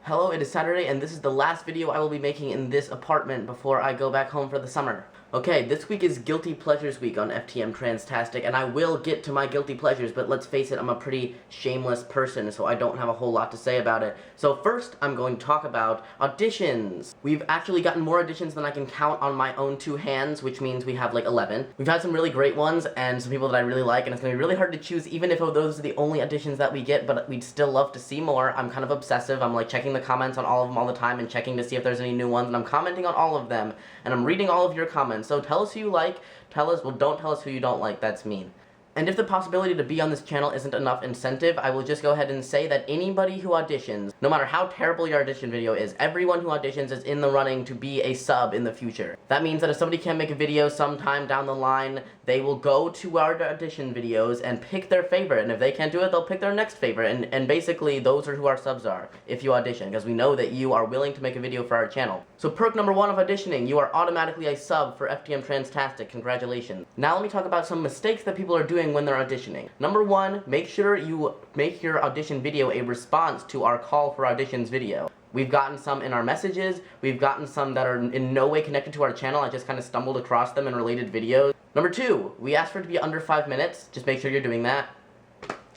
Hello, it is Saturday, and this is the last video I will be making in this apartment before I go back home for the summer. Okay, this week is Guilty Pleasures Week on FTM Transtastic, and I will get to my guilty pleasures, but let's face it, I'm a pretty shameless person, so I don't have a whole lot to say about it. So first, I'm going to talk about auditions. We've actually gotten more auditions than I can count on my own two hands, which means we have like 11. We've had some really great ones, and some people that I really like, and it's going to be really hard to choose even if those are the only auditions that we get, but we'd still love to see more. I'm kind of obsessive. I'm like checking the comments on all of them all the time and checking to see if there's any new ones, and I'm commenting on all of them, and I'm reading all of your comments. So tell us who you like, don't tell us who you don't like, that's mean. And if the possibility to be on this channel isn't enough incentive, I will just go ahead and say that anybody who auditions, no matter how terrible your audition video is, everyone who auditions is in the running to be a sub in the future. That means that if somebody can make a video sometime down the line, they will go to our audition videos and pick their favorite, and if they can't do it, they'll pick their next favorite, and basically those are who our subs are, if you audition, because we know that you are willing to make a video for our channel. So perk number 1 of auditioning, you are automatically a sub for FTM Transtastic, congratulations. Now let me talk about some mistakes that people are doing when they're auditioning. Number 1, make sure you make your audition video a response to our call for auditions video. We've gotten some in our messages, we've gotten some that are in no way connected to our channel, I just kind of stumbled across them in related videos. Number 2, we asked for it to be under 5 minutes, just make sure you're doing that.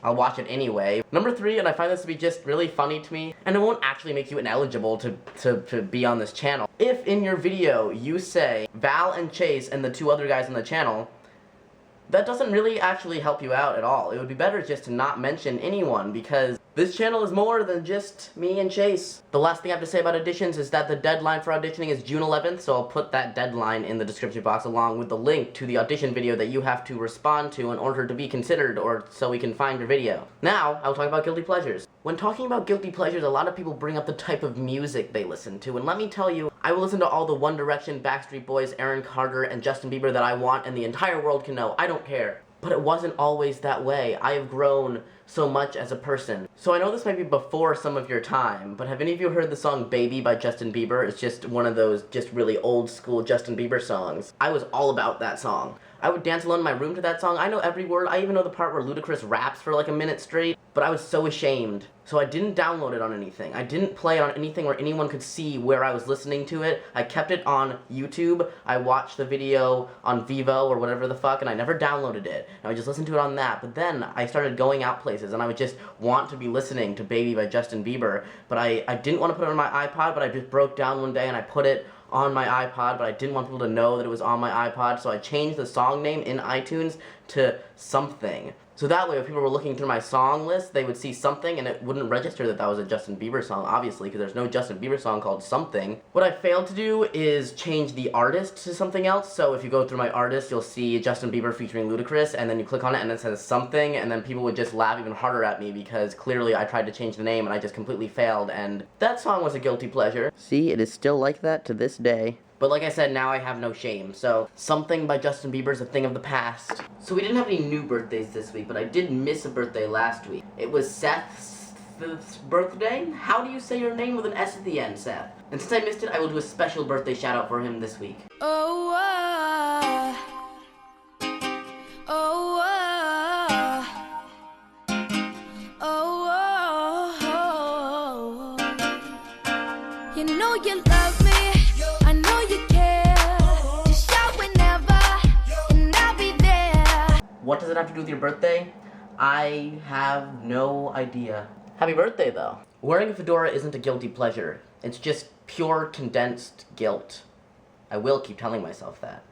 I'll watch it anyway. Number 3, and I find this to be just really funny to me, and it won't actually make you ineligible to be on this channel. If in your video you say Val and Chase and the 2 other guys on the channel, that doesn't really actually help you out at all. It would be better just to not mention anyone, because this channel is more than just me and Chase. The last thing I have to say about auditions is that the deadline for auditioning is June 11th, so I'll put that deadline in the description box along with the link to the audition video that you have to respond to in order to be considered, or so we can find your video. Now, I'll talk about guilty pleasures. When talking about guilty pleasures, a lot of people bring up the type of music they listen to, and let me tell you, I will listen to all the One Direction, Backstreet Boys, Aaron Carter, and Justin Bieber that I want and the entire world can know. I don't care. But it wasn't always that way. I have grown so much as a person. So I know this might be before some of your time, but have any of you heard the song Baby by Justin Bieber? It's just one of those just really old school Justin Bieber songs. I was all about that song. I would dance alone in my room to that song. I know every word. I even know the part where Ludacris raps for like a minute straight, but I was so ashamed. So I didn't download it on anything. I didn't play it on anything where anyone could see where I was listening to it. I kept it on YouTube. I watched the video on Vivo or whatever the fuck, and I never downloaded it. And I would just listen to it on that. But then I started going out places, and I would just want to be listening to Baby by Justin Bieber. But I didn't want to put it on my iPod, but I just broke down one day and I put it on my iPod, but I didn't want people to know that it was on my iPod, so I changed the song name in iTunes to Something. So that way, if people were looking through my song list, they would see Something, and it wouldn't register that that was a Justin Bieber song, obviously, because there's no Justin Bieber song called Something. What I failed to do is change the artist to something else, so if you go through my artist, you'll see Justin Bieber featuring Ludacris, and then you click on it, and it says Something, and then people would just laugh even harder at me, because clearly I tried to change the name, and I just completely failed, and that song was a guilty pleasure. See, it is still like that to this day. But like I said, now I have no shame, so Something by Justin Bieber is a thing of the past. So we didn't have any new birthdays this week, but I did miss a birthday last week. It was Seth's birthday? How do you say your name with an S at the end, Seth? And since I missed it, I will do a special birthday shout out for him this week. Oh, oh, oh, oh, you know you love me. I know you care. Just shout whenever, and I'll be there. What does it have to do with your birthday? I have no idea. Happy birthday, though. Wearing a fedora isn't a guilty pleasure. It's just pure condensed guilt. I will keep telling myself that.